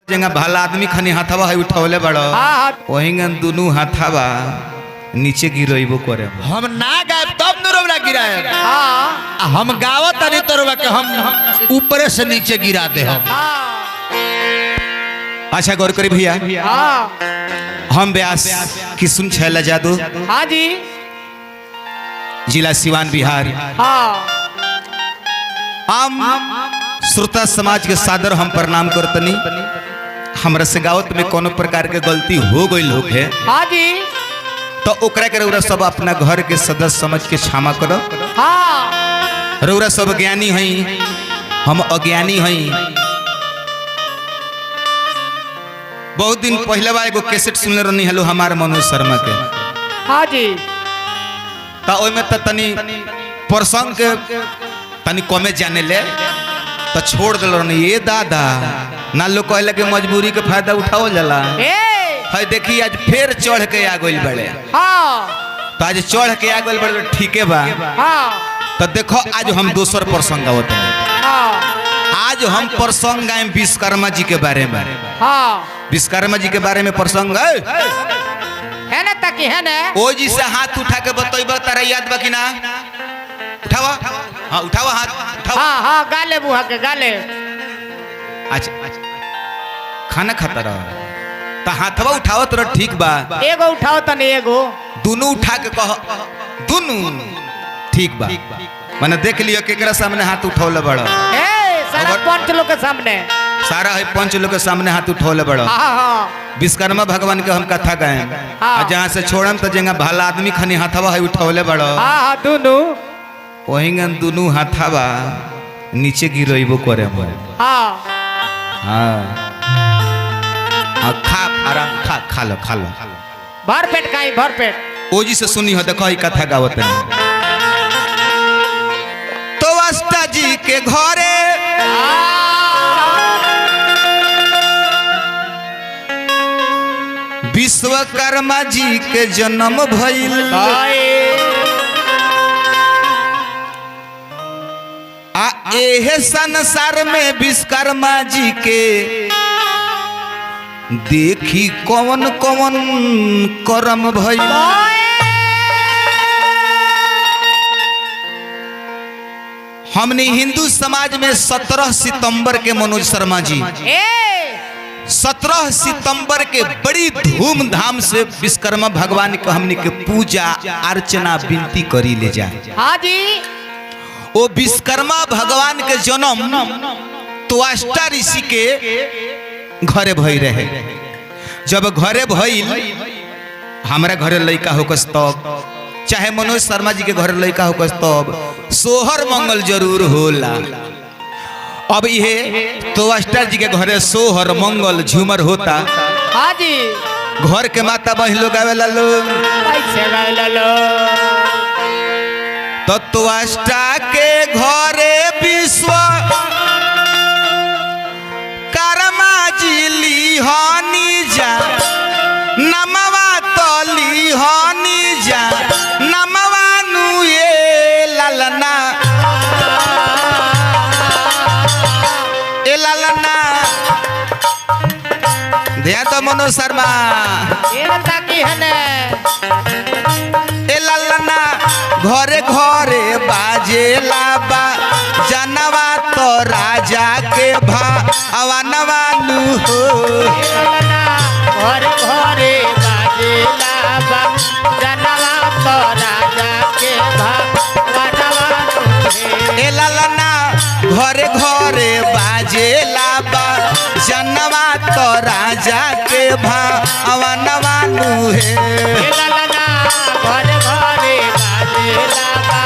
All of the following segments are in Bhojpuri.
जंगा भला आदमी खनी हाथावा है उठावले बड़ो वहींगन दोनों हाथावा नीचे गिरोइबो करे हम ना गायब तब न रोबरा गिराए हम गावत नहीं तो रोबा के हम ऊपर से नीचे गिरा दे हम। अच्छा गौर करी भैया हम व्यास किसुन छैला जादू हाँ जी जिला सिवान बिहार हम श्रोता समाज के सादर हम प्रणाम करतनी। हमरा से गावत में कोनो प्रकार के गलती हो गई लोग है हाँ जी तो ओकरा के रउरा सब अपना घर के सदस्य समझ के क्षमा करो। हाँ रउरा सब ज्ञानी हई हम अज्ञानी हई। बहुत दिन पहले बा एगो कैसेट सुनले रहनी हेलो हमार मनोज शर्मा के हाँ जी ता ओय में तनी प्रसंग के तनी कमे जाने ले तो छोड़ दिल रहनी ये दादा ना लोग कहले के मजबूरी के फायदा उठाओ जाला है देखी आज फिर चढ़ के आ गइल बड़े हाँ तो आज चढ़ के आ गइल बड़े ठीक है बा हाँ तो देखो आज हम दूसर प्रसंग गावत हैं। हाँ आज हम प्रसंग गाएं विश्वकर्मा जी के बारे में। हाँ विश्वकर्मा जी के बारे में प्रसंग है ना ताकि है ना ओ जी से हाथ उठा के बतइबा तारा याद बा कि ना उठावा हां उठावा हाथ उठावा हाँ हाँ गाले बुहा के गाले अच्छा खाना खाता रह त हाथवा उठावत रह ठीक बा एगो उठाओ तनी एगो दोनों उठा के कह दोनों ठीक बा माने देख लियो केकरा सामने हाथ उठौले बड़ सारा पंच लोग के सामने सारा है पंच लोग के सामने हाथ उठौले बड़ हाँ हाँ विश्वकर्मा भगवान के हम कथा गाएं हाँ। जहाँ से छोड़म तो जंगा भला आदमी खनी हाथवा है उठौले बड़ हाँ हाँ दोनों वहींगन दोनों हाथावा नीचे गिरोइबो करे हम। हाँ हाँ खा आराम खा खा लो भर पेट खाई भर पेट ओ जी से सुनी हो देखो ई कथा गावत है। तो अष्टा जी के घरे विश्वकर्मा जी के जन्म भइल। आ एहे संसार में विश्वकर्मा जी के देखी कौन कौन कर्म भइल। हमने हिंदू समाज में 17 सितंबर के मनोज शर्मा जी 17 सितंबर के बड़ी धूमधाम से विश्वकर्मा भगवान के हमने के पूजा अर्चना विनती करी ले जा। हाँ जी वो विश्वकर्मा भगवान के जन्म तो अष्टा ऋषि के घरे भई रहे। जब घरे भइल हमारा घरे लड़का होकस तब चाहे मनोज शर्मा जी के घरे लड़का होकस तब सोहर मंगल जरूर होला। अब ये तो अष्टा जी के घरे सोहर मंगल झूमर होता। हाँ जी घर के माता बहन लोग आवेला लोग तो अष्टा के घरे विश्व कर्मा जी लिहानी जा नमवा तो लिहानी जा नमवा नु ये ललना ए ललना दिया तो मनोज शर्मा ताकि है ना ए ललना घरे घरे बाजेला बा जनवा तो राजा के भावनवा नु हो। घरे घरे बाजेला बा जनवा तो राजा के भावनवा ए ललना घरे घरे बाजेला बा जनवा तो राजा के भावनवा नु हे। घरे घरे बाजेला बा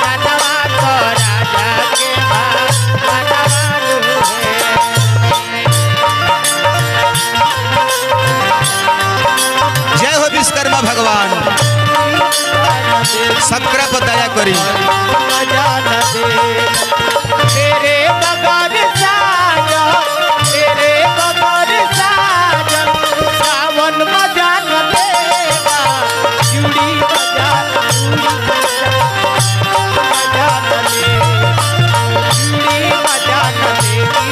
जनवा तो राजा के भावनवा जय हो विश्वकर्मा भगवान सबकरा पर दया करी। तेरे बगैर साजन तेरे बगैर साजन सावन बजा न देगा चूड़ी बजा न देगी चूड़ी बजा न देगी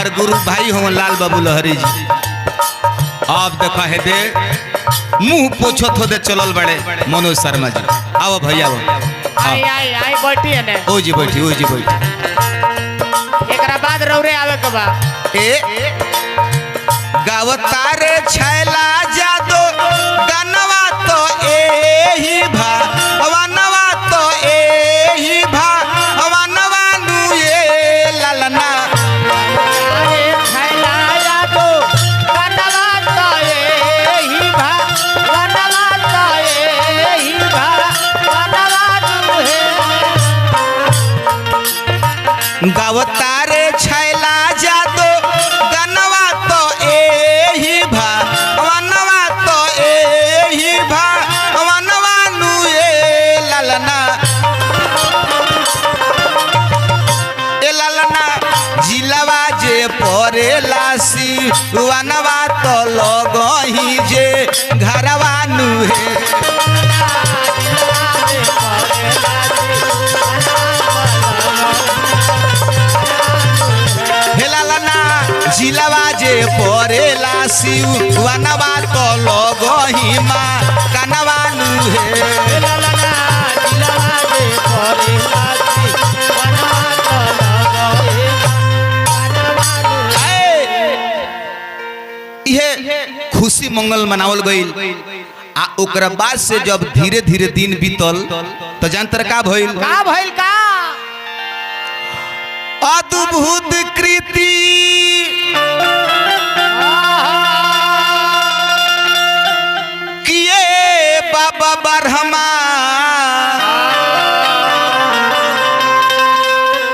हमार गुरु भाई हो लाल बाबू लहरी जी। आप देखा है दे मुंह पोछत हो दे चलल बड़े मनोज शर्मा जी। आओ भैया आई आई आई बैठी है ने ओ जी बैठी, ओ जी बैठी। एकरा बाद रौरे आवे के बा ए गावतारे छैला जादो गनवा तो एही भा वनवा तो एही भा वनवा नु ये ललना। अरे छैला यादो बनवा तो एही भा बनवा तो एही भा बनवा तू है गावतारे छैला जादो गनवा तो एही भा वनवा तो एही भा वनवा नु ये ललना। ए ललना जिलवा जे परेला सी वनवा तो लगही जे घरवा नु हे। हे ललना जिलवा जे परेला सी वनवा तो लगही मा कनवा नु हे। ललना दिलवा दे परे लासी बनवा तो लगहे बनवा तू इहे खुशी मंगल मनावल गईल। आ ओकरा बाद से जब धीरे धीरे दिन बीतल तो जानतर का भइल? का भइल का अद्भुत कृति किए बाबा ब्रह्मा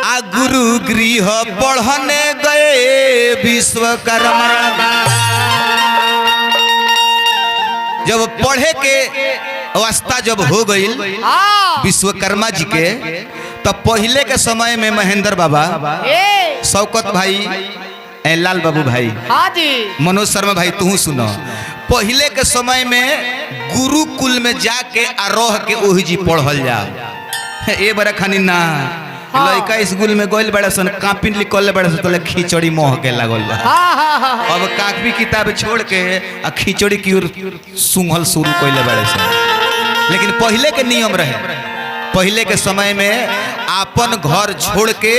आ गुरु गृह पढ़ने गए विश्वकर्मा। जब पढ़े के अवस्था जब हो गई विश्वकर्मा जी के, तब पहले के समय में महेंद्र बाबा, ए शौकत भाई, लाल बाबू भाई, हाँ जी मनोज शर्मा भाई, तू सुनो। पहले के समय में गुरुकुल में जाके आरोह के ओही जी पढ़ल जाओ। ए बड़ा खानी ना लड़का स्कूल में गइल बड़ा सन कापी लिखल बड़ा सन तो खिचड़ी मोह के लागल बा। हाँ हाँ हाँ अब कापी किताब छोड़ के आ खिचड़ी की ओर सुंघल शुरू कइले बड़े सन। लेकिन पहले के नियम रहे, पहले के समय में आपन घर छोड़ के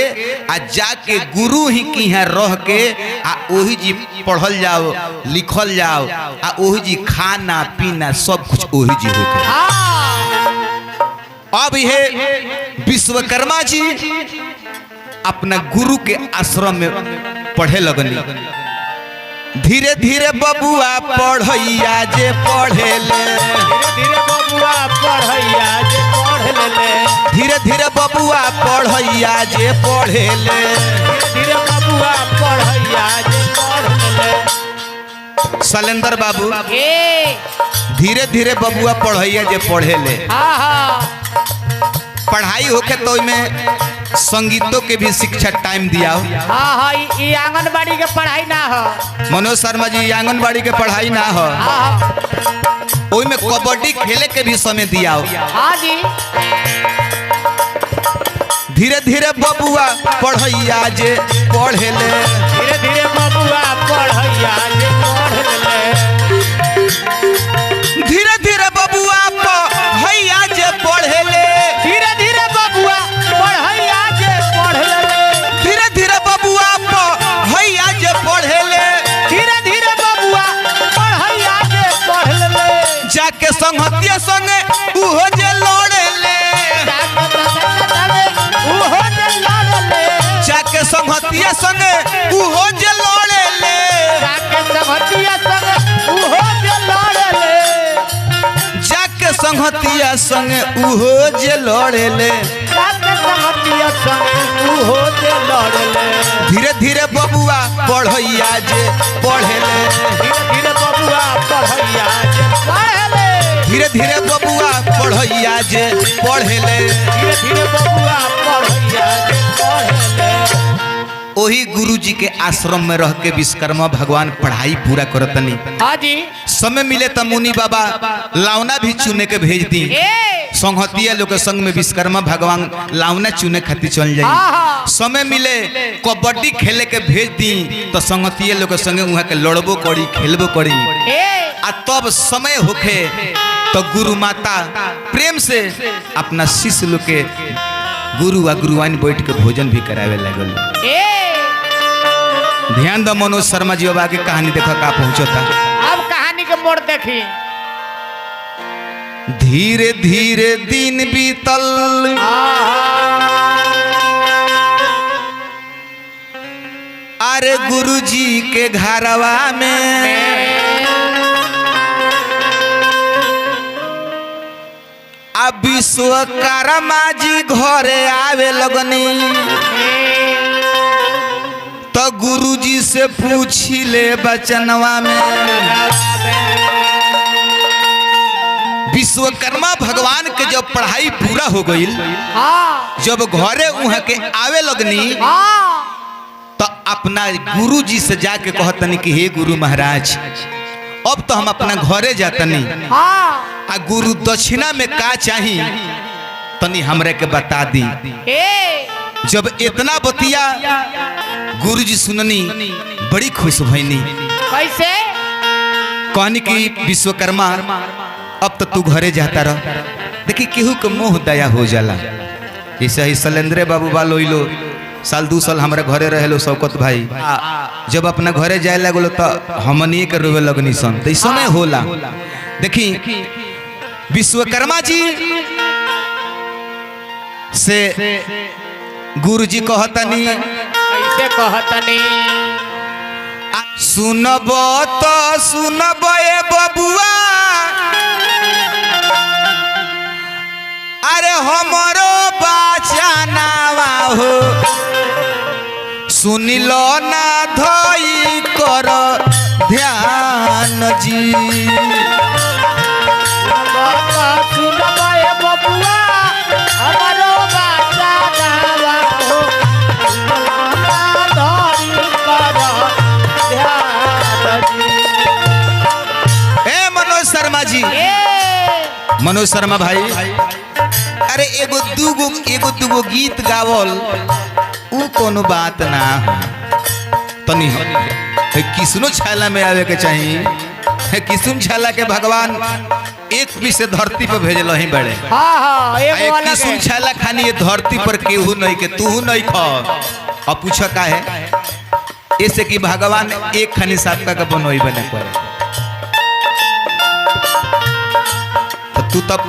आ जाके गुरु ही की यहाँ रह के आ ओही जी पढ़ल जाओ, लिखल जाओ, आ ओही जी खाना पीना सब कुछ ओही जी होके। हाँ अब ये विश्वकर्मा जी अपना गुरु के आश्रम में पढ़े लगनी। धीरे धीरे बबुआ पढ़ैया जे पढ़े ले, धीरे बबुआ पढ़ैया जे पढ़ ले धीरे धीरे बबुआ पढ़ैया जे पढ़े ले। धीरे बबुआ पढ़ैया जे पढ़ ले शैलेंद्र बाबू, ए धीरे धीरे बबुआ पढ़ैया जे पढ़े ले। हाँ हाँ पढ़ाई होके तो में संगीतों के भी शिक्षा टाइम दिया। हाँ हाँ ये आंगनबाड़ी के पढ़ाई ना हो। मनोज शर्मा जी आंगनबाड़ी के पढ़ाई ना हो, हाँ ओई में कबड्डी खेले के भी समय दिया। हाँ जी धीरे धीरे बबुआ पढ़ैया जे पढ़े ले। धीरे धीरे बबुआ पढ़ैया जे पढ़ ले धीरे धीरे बबुआ पढ़ैया जे पढ़े ले। धीरे धीरे बबुआ पढ़ैया जे पढ़ ले धीरे धीरे बबुआ पढ़ैया जे पढ़े ले। धीरे धीरे बबुआ पढ़ैया जे पढ़ ले जाके संगतिया संगे उहो जे लड़े ले। उहो जे लड़ ले जाके संगतिया संगे उहो जे लड़े ले। जाके संगतिया संग उहो जे लड़ ले जाके संगतिया संगे उहो जे लड़े ले। जाके संगतिया संग उहो जे लड़ ले धीरे धीरे बबुआ पढ़ैया जे पढ़े ले। धीरे धीरे बबुआ पढ़ैया जे पढ़ ले धीरे धीरे बबुआ पढ़ैया जे पढ़े ले। धीरे धीरे बबुआ पढ़ैया जे पढ़ ले ओही गुरु जी के आश्रम में रह के विश्वकर्मा भगवान पढ़ाई पूरा करतनी। हाँ जी समय मिले तो मुनि बाबा लावना भी चुने के भेज दी संहतिया लोग के संग में विश्वकर्मा भगवान लावना चुने खातिर चल जाई। समय मिले कबड्डी खेले के भेज दी तो संहतिया लोग के संगे वहाँ के लड़बो करी खेलबो करी। आ तब समय होखे तो गुरु माता प्रेम से अपना शिष्य लोग के गुरु आ गुरुआइन बैठ के भोजन भी करावे लगल। ध्यान दो मनोज शर्मा जी बाबा की कहानी देखा का पहुंचता। अब कहानी के मोड़ देखी। धीरे धीरे दिन बीतल अरे गुरुजी के घरवा में अब विश्वकर्मा जी घरे आवे लगनी तो गुरुजी से पूछी ले बचनवा में। विश्वकर्मा भगवान के जब पढ़ाई पूरा हो गई जब घरे वहाँ के आवे लगनी तो अपना गुरुजी से जाके कहतनी कि हे गुरु महाराज अब तो हम अपना घरे जातनी आ गुरु दक्षिणा में का चाही तनी हमरे के बता दी। जब इतना बतिया गुरुजी सुननी बड़ी खुश भईनी। कैसे कहनी कि विश्वकर्मा अब तो तू घरे जाता रह। देखी केहू के मोह दया हो जाला। जैसे ही शैलेंद्र बाबू बालो लो साल 2 साल हमारे घरे रहे लो शौकत भाई जब अपना घरे जाए लगलो तो हमनी के रोवे लगनी सन तो समय होला। देखी विश्वकर्मा जी से गुरुजी कहतनी कैसे कहतनी सुनब तो सुनब ए बबुआ अरे हमरो बचनावा हो सुनिलो ना धोई कर ध्यान जी। बबुआ हमारो बाजा नावा हो धरी कर ध्यान जी। ए मनोज शर्मा जी मनोज शर्मा भाई अरे एगो दूगो गीत गावल ऊ कोनो बात ना तनी किसनो छाला में आवे के चाहिए। किसुन छाला के भगवान एक पीस से धरती पर भेजल ही बड़े। एक किसुन छाला खानी ये धरती पर केहू नहीं के तू नहीं खा। अब पूछा का है ऐसे कि भगवान एक खानी सातका का बनोई बने पड़े तू तब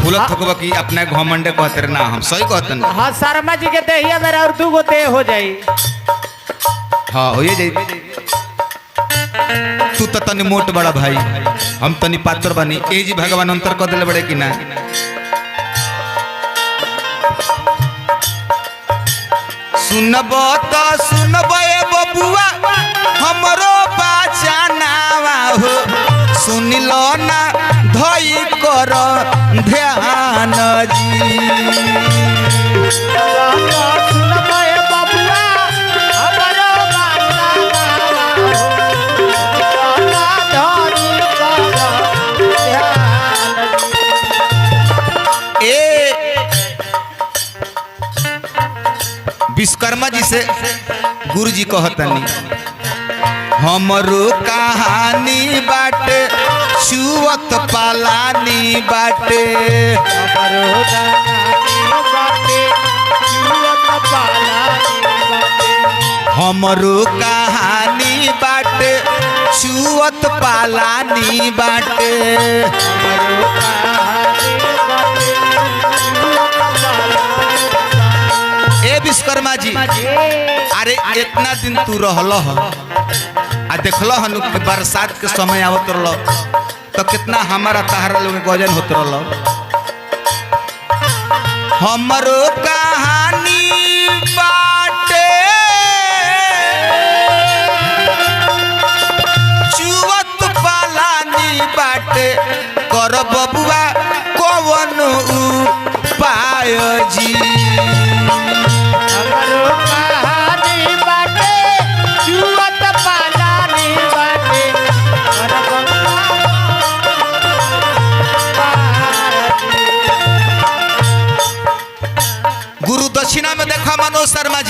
फूलत थकबा कि अपना घमंडे कहते ना हम सही कहते ना। हाँ शर्मा जी के देहिया मेरा और 2 गो देह हो जाई। हाँ हो जाई। तू तो तनी मोट बड़ा भाई हम तनी पात्र बनी ए जी भगवान अंतर कर दिले बड़े कि ना। सुनब तो सुनब ए बबुआ हमरो बचनावा हो सुनिलो ना धोई कर ध्यान जी। विश्वकर्मा जी से गुरुजी कहतनी हमरो कहानी बाटे छुअत पालानी बाटे हमरो कहानी बाटे छुअत पालानी बाटे। ए विश्वकर्मा जी अरे इतना दिन तू रहल आ देखल हन बरसात के समय आवत रह तो कितना हमारा तहारा लोग गजन होत रह। हमरो कहानी बाटे चुवत पालानी बाटे कर बबुआ कवन उपाय जी।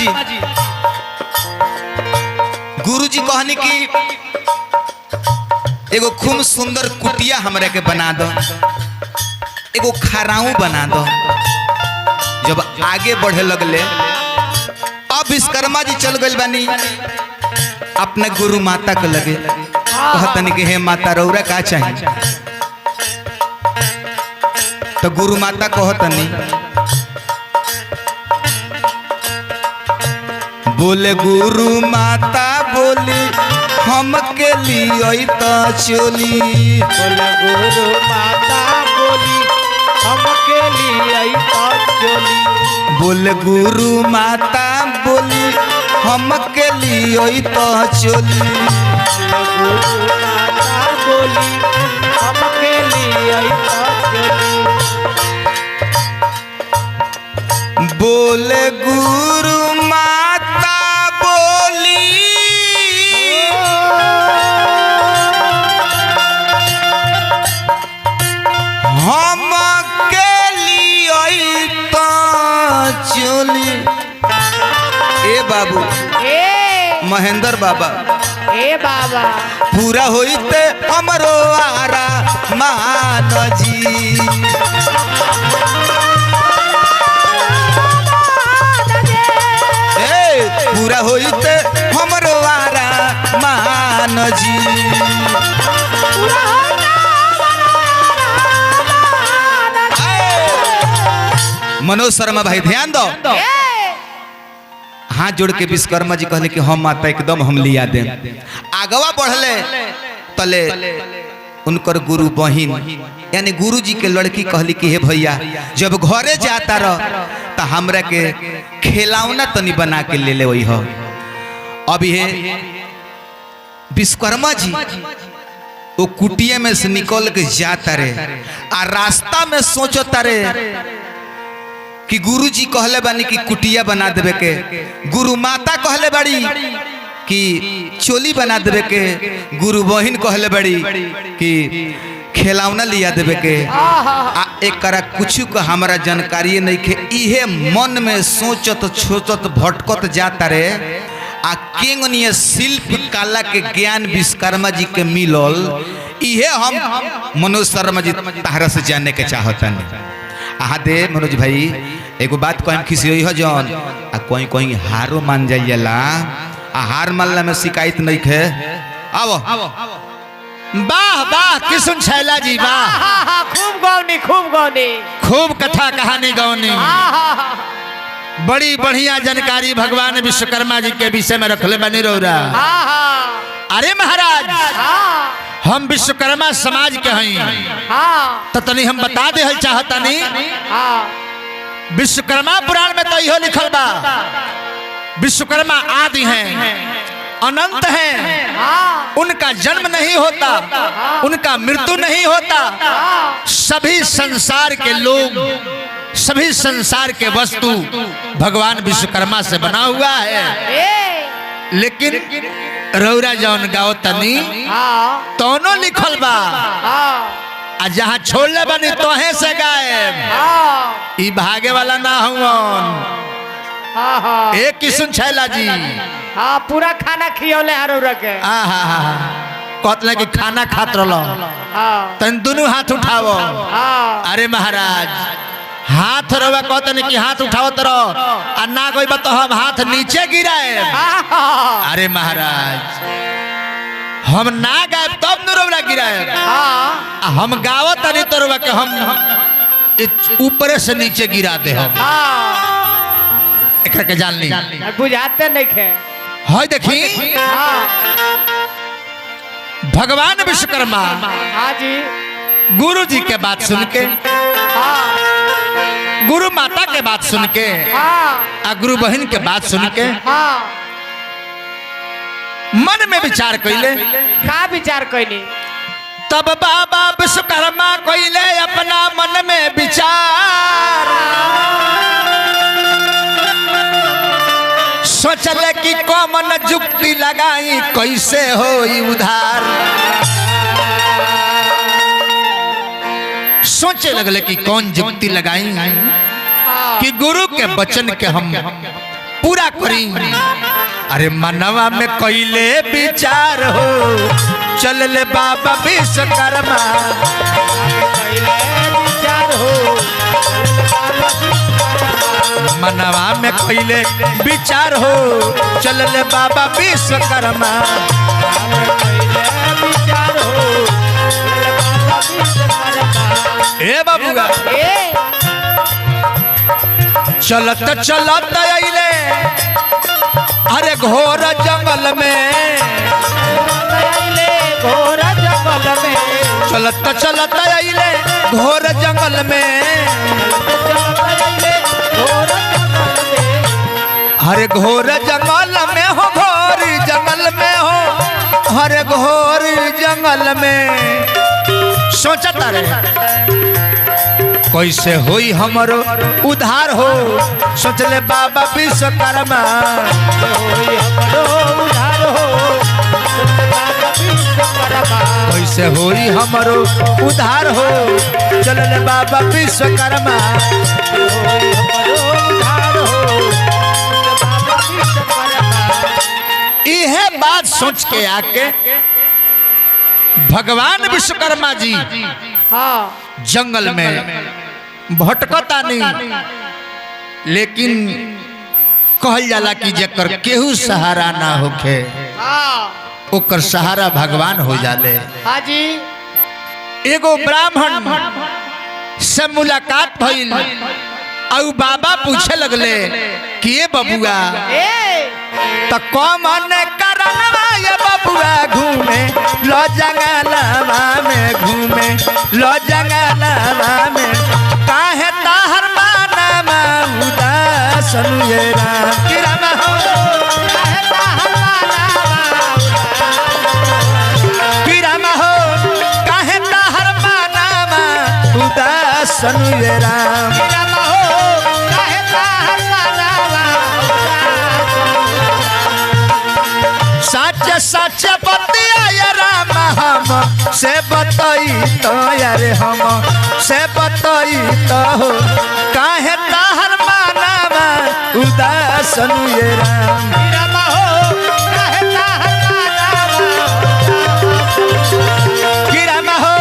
जी गुरुजी कहनी कि एगो खूब सुंदर कुटिया हमरा के बना दो, एगो खराऊ बना दो। जब आगे बढ़े लगले अब विश्वकर्मा जी चल गए बानी अपने गुरु माता के लगे, कहतनी कि हे माता रौरा का चाहिए? तो गुरु माता कहतनी बोले गुरु माता बोली हम के लिए तो चोली। बोले गुरु माता बोली हम के लिए तो चोली। बोले गुरु माता बोली हम के लिए तो चोली। गुरु माता बोली हम के लिए तो चोली। बोले गुरु माता बोली हम के लिए तो चोली। ए बाबू ए महेंद्र बाबा ए बाबा पूरा होइते हमरो आरा मान जी। पूरा होइते हमरो आरा मान जी। मनोज शर्मा भाई ध्यान दो। हाथ जोड़ के विश्वकर्मा जी कहले कि हम माता एकदम हम लिया दे। आगवा बढ़ले तले उनकर गुरु बहिन यानी गुरु जी के लड़की कहली कि हे भैया जब घरे जाता रह तो हमरा के खिलौना तनी बना के ले ले वही हो। अब ये विश्वकर्मा जी वो कुटिया में से निकल के जाता रे आ रास्ता में सोचता रे कि गुरु जी कहले बानी कि कुटिया बना देवे के, गुरु माता कहले बाड़ी कि चोली बना देवे के, गुरु बहिन कहले बाड़ी कि खिलौना लिया देवे के। आ एकरा कुछ का हमारा जानकारी नहीं के, इहे मन में सोचत छोचत भटकत जाता रे। आ केंगनीय शिल्प कला के ज्ञान विश्वकर्मा जी के मिलल, इहे हम मनोज शर्मा जी तारा से जानने के चाहतन। आहा दे मनोज भाई एगो बात कहम किसी हो जौन आ कोई कोई हारो मान जाइला, आ हार मानला में शिकायत नहीं है। आवो वाह वाह किशुन छैला जी वाह, खूब गौनी खूब गौनी खूब कथा कहानी गौनी, बड़ी बढ़िया जानकारी भगवान विश्वकर्मा जी के विषय में रखले बनी रौरा। अरे महाराज हम विश्वकर्मा समाज के हई तो तनी हम बता दे चाहतनी। विश्वकर्मा पुराण में तो इहो लिखल बा विश्वकर्मा आदि हैं, अनंत हैं, उनका जन्म नहीं होता, उनका मृत्यु नहीं होता। सभी संसार के लोग, सभी संसार के वस्तु भगवान विश्वकर्मा से बना हुआ है। लेकिन रौरा जौन गाओ तनी तोनो लिखल बा आ जहाँ छोड़ले बनी तोहे से गायब, ई भागे वाला ना हुवन। एक किशुन छैला जी हाँ पूरा खाना खियौले हरो रखे। कहतले कि खाना खात रहो तन दोनों हाथ उठाओ। अरे महाराज हाथ रवा कहतनी कि हाथ उठाओ तरो आ ना कोई बतो हम हाथ नीचे गिराए। अरे महाराज हम ना गायब तब न रौला गिराए, हम गावत तनी तोरवा के हम ऊपर से नीचे गिरा दे। हम एकर के जान ली बुझाते नहीं खे। हाय देखी भगवान विश्वकर्मा हाँ जी गुरु जी के बात सुन के, गुरु माता के बात सुन के, आ गुरु बहन के बात सुन के मन में विचार कइले। का विचार कइले? तब बाबा विश्वकर्मा कइले अपना मन में विचार, सोचले कि कौन जुक्ति लगाई कैसे होई उधार। सोचे लगले कि कौन जुक्ति लगाई कि गुरु के वचन के हम पूरा करी। अरे मनवा में कैले विचार हो चल ले बाबा विश्वकर्मा। मनवा में कैले विचार हो चल ले बाबा विश्वकर्मा। ए बाबूगा चलत चलत अइले अरे घोर जंगल में, चलत चलत अइले घोर जंगल में। हरे घोर जंगल में हो, घोर जंगल में हो, हरे घोर जंगल में। सोचता रहे कैसे होई हमरो उधार हो सोचले बाबा विश्वकर्मा। कैसे होई हमरो उधार हो चलले बाबा विश्वकर्मा। इहे बात सोच के आके भगवान विश्वकर्मा जी जंगल में भटकता नहीं, लेकिन कहल जाला कि जेकर केहू सहारा ना होखे ओकर सहारा भगवान हो जाले। एगो ब्राह्मण से मुलाकात भइल और बाबा पूछे लगले कि ये बबुआ तो कौन करनवा ये बबुआ घूमे लो जंगलवा में, घूमे लो जंगलवा में। काहे ताहर मानमा उदासन ये राम की राम हो, काहे ताहर मानमा की राम हो, काहे ताहर मानमा उदासन ये राम की राम हो, काहे ताहर मानमा। सच सच बतिया ये राम हम से बतई तो यार हम से बतई तो हो, काहे ताहर मानवा उदासन ये राम हो, काहे ताहर की राम हो,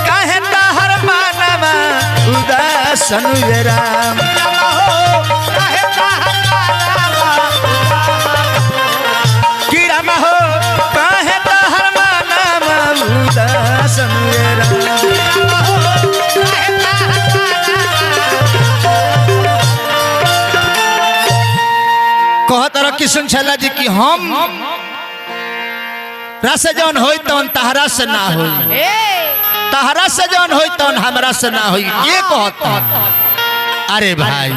काहे ताहर मानवा उदासन ये राम हो, काहे ताहर की राम हो, काहे ताहर मानवा उदासन ये राम। कहत रह किशन छला जी कि हम रस जौन होई तौन तहरा से ना होई, तहरा से जौन होई तौन हमरा से ना होई। ये कहता अरे भाई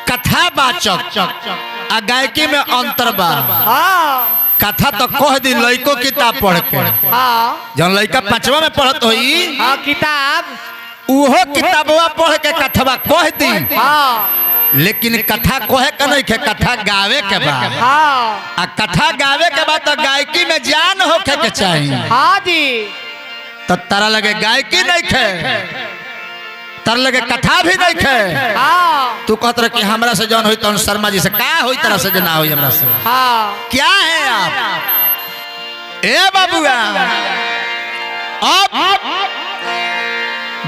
कथा वाचक आ गायकी में अंतर बा। कथा तो कह दी लइको किताब पढ़ के, जौन लइका 5वां में पढ़त होई किताब उहो किताबवा पढ़ के कथवा कह दी। लेकिन कथा कहे के नहीं के कथा गावे के बाद आ कथा गावे के बाद तो गायकी में जान होके के चाहिए। तो तारा लगे गायकी नहीं खे, तारा लगे कथा भी नहीं खे। तू कहत रह कि हमरा से जौन होई तौन शर्मा जी से का होई, तरह से ना होई हमरा से। क्या है आप ए बाबूआ। अब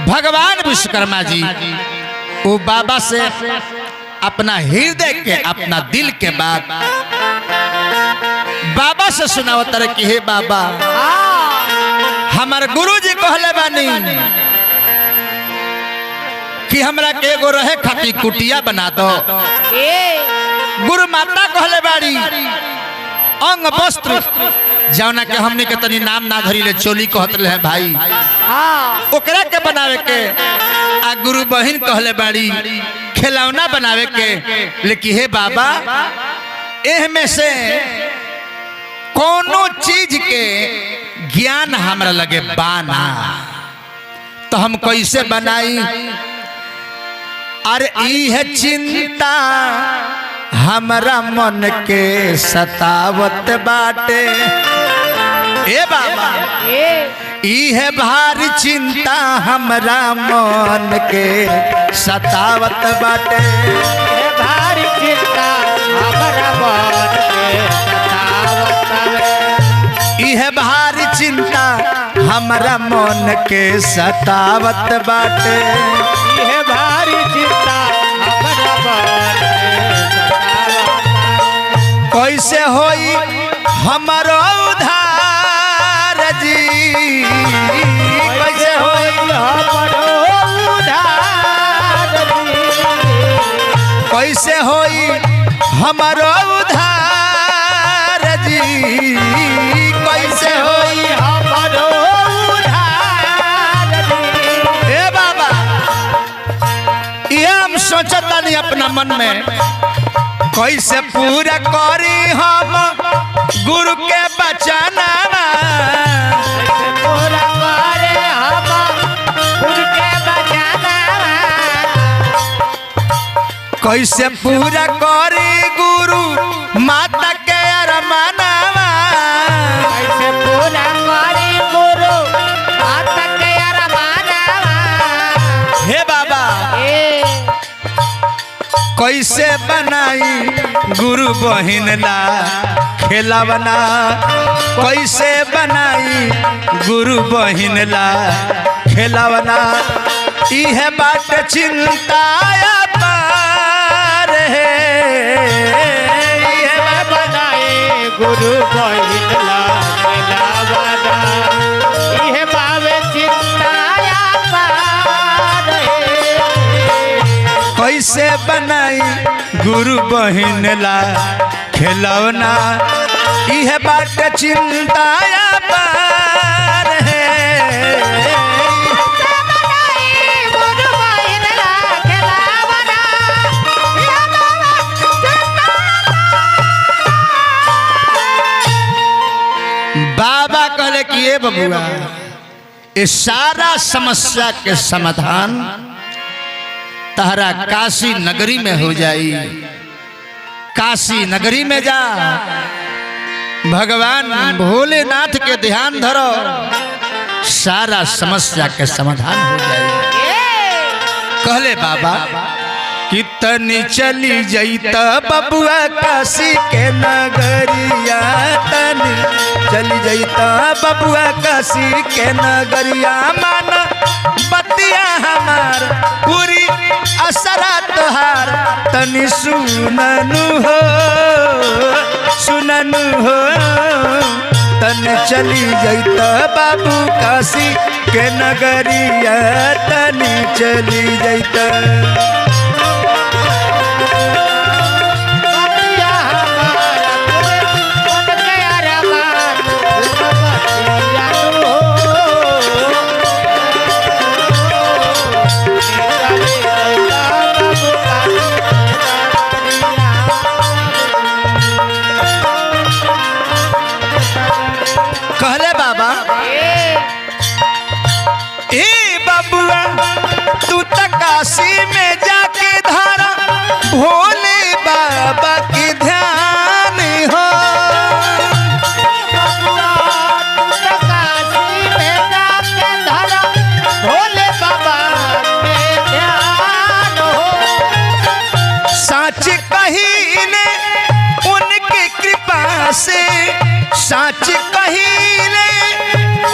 भगवान विश्वकर्मा जी वो बाबा से अपना हृदय के अपना दिल के बात बाबा से सुनावत रहे कि हे बाबा हमार गुरु जी कहले बानी कि हमरा के एगो रहे खाती कुटिया बना दो। गुरु माता कहले बाड़ी अंग वस्त्र जौना के हमने के तनी नाम ना धरी ले चोली कहत रहे भाई ओकरा के बनावे के। आ गुरु बहिन कहले बाड़ी खिलौना बनावे के। लेकिन हे बाबा एह में से कोनो चीज के ज्ञान हमरा लगे बाना, तो हम कैसे बनाई। अरे इह चिंता हमरा मन के सतावत बाटे। ए बाबा इह भारी चिंता हमरा मन के सतावत बाटे। चिंता हमरा मन के सतावत हवे इहे भारी चिंता हमरा मन के सतावत बाटे इहे भारी चिंता हमरा मन के सतावत कैसे होई हमारो उधार जी कैसे होई हमरो उधार कैसे होई हमारो उधार जी कैसे होई हमरो उधार ए बाबा ये हम सोचतानी अपना मन में कैसे पूरा करी हम गुरु के बचना कैसे पूरा करे हम उनके बचाना कैसे पूरा करी गुरु माता के अरमानवा कैसे पूरा करे गुरु माता के अरमानवा हे बाबा कैसे बनाई गुरु बहिन ला खेलवना कैसे बनाई गुरु बहिन ला खेलवना इहे बात चिंता पार है इहे बनाए गुरु बहिला मिलावना इहे बावे चिंताया पार कैसे बनाई गुरु बहिन ला खेलौना इहे बात चिंताया पार है गुरु बहिला खेलावना इहे बावे बाबा कहले कि ये बबुआ इस सारा समस्या के समाधान तहरा काशी नगरी में हो जाई काशी नगरी में जा भगवान भोलेनाथ के ध्यान धरो सारा समस्या के समाधान हो जाए कहले बाबा कि तनी चली जईता बबुआ काशी के नगरिया तनी चली जईता बबुआ काशी के नगरिया मान बतिया हमार पूरी असरा तोहार तनी सुननु हो तनी चली जईता बाबू काशी के नगरिया तनी चली जईता बतिया हमारा उनके अरमान बतिया हो कहले बाबा ए बबुआ तू त काशी में जाके धारा भोले बाबा के ध्यान हो भोले बाबा के ध्यान हो सच कहीने उनके कृपा से सच कहीने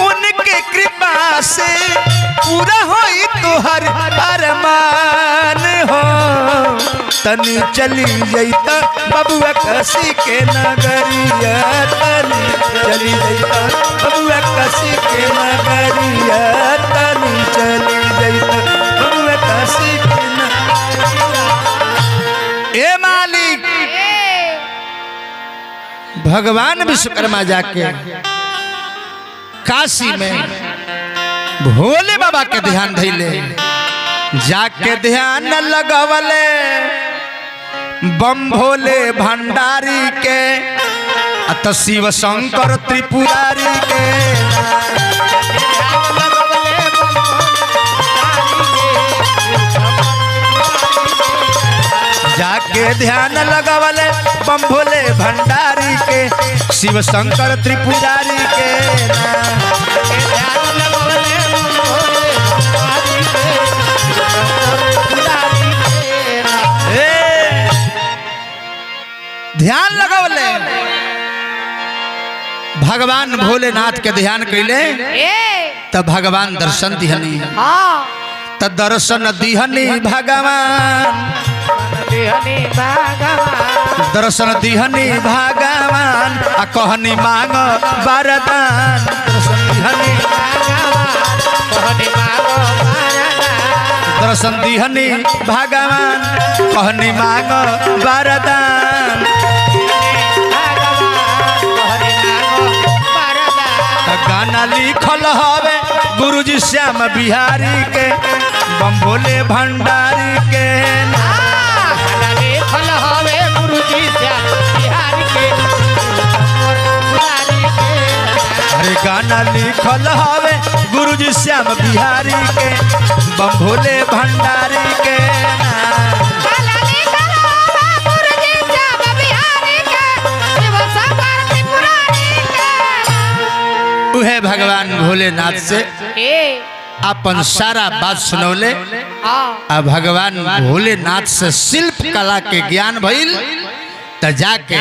उनके कृपा से पूरा होई तोहर अरमान हो तनी चली जईता बबुआ काशी के नगरिया तनी चली जईता बबुआ काशी के नगरिया तनी चली जईता बबुआ काशी के नगरिया ए मालिक भगवान विश्वकर्मा जाके काशी में भोले बाबा के ध्यान धैले जाके ध्यान लगवले बम भोले भंडारी के अत शिव शंकर त्रिपुरारी के जाके ध्यान लगवले बम भोले भंडारी के शिव शंकर त्रिपुरारी के भगवान भोलेनाथ के ध्यान कैले तब भगवान दर्शन दिहनी। त दर्शन दिहनी भगवान, दर्शन दिहनी भगवान आ कहनी मांग वरदान। दर्शन दिहनी भगवान कहनी मांग वरदान। गाना लिखल हवे गुरुजी श्याम बिहारी के, बम भोले भंडारी के। गाना लिखल हवे गुरुजी श्याम बिहारी के, अरे गाना लिखल हवे गुरुजी श्याम बिहारी के, बम भोले भंडारी के। उहे भगवान भोलेनाथ से अपन सारा बात सुनौले। आ भगवान भोलेनाथ से शिल्प कला के ज्ञान भइल त जाके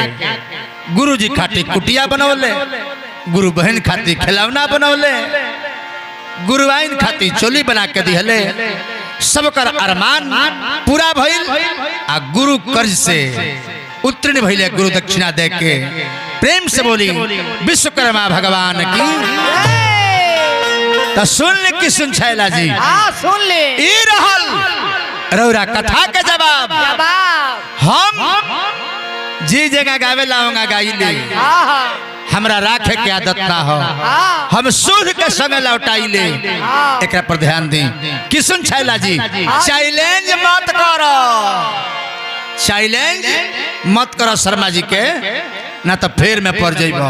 गुरु जी खातिर कुटिया बनौले, गुरु बहन खातिर खिलौना बनौले, गुरुवाइन खातिर चोली बना के दिहले। सबकर अरमान पूरा भइल आ गुरु कर्ज से उत्तीर्ण भइले गुरु दक्षिणा दे के। प्रेम से बोली विश्वकर्मा भगवान की। तो सुन ले कि सुन छैला जी, सुन ले ई रहल रौरा कथा के जवाब। हम जी जगह गावे लाऊंगा गाइले, हमरा राखे के आदत ना हो, हम सूद के संग लौटाइले। एकरा पर ध्यान दी कि सुन छैला जी, चैलेंज मत करो, चैलेंज मत करो शर्मा जी के, ना तो फेर में पड़ जाइबो।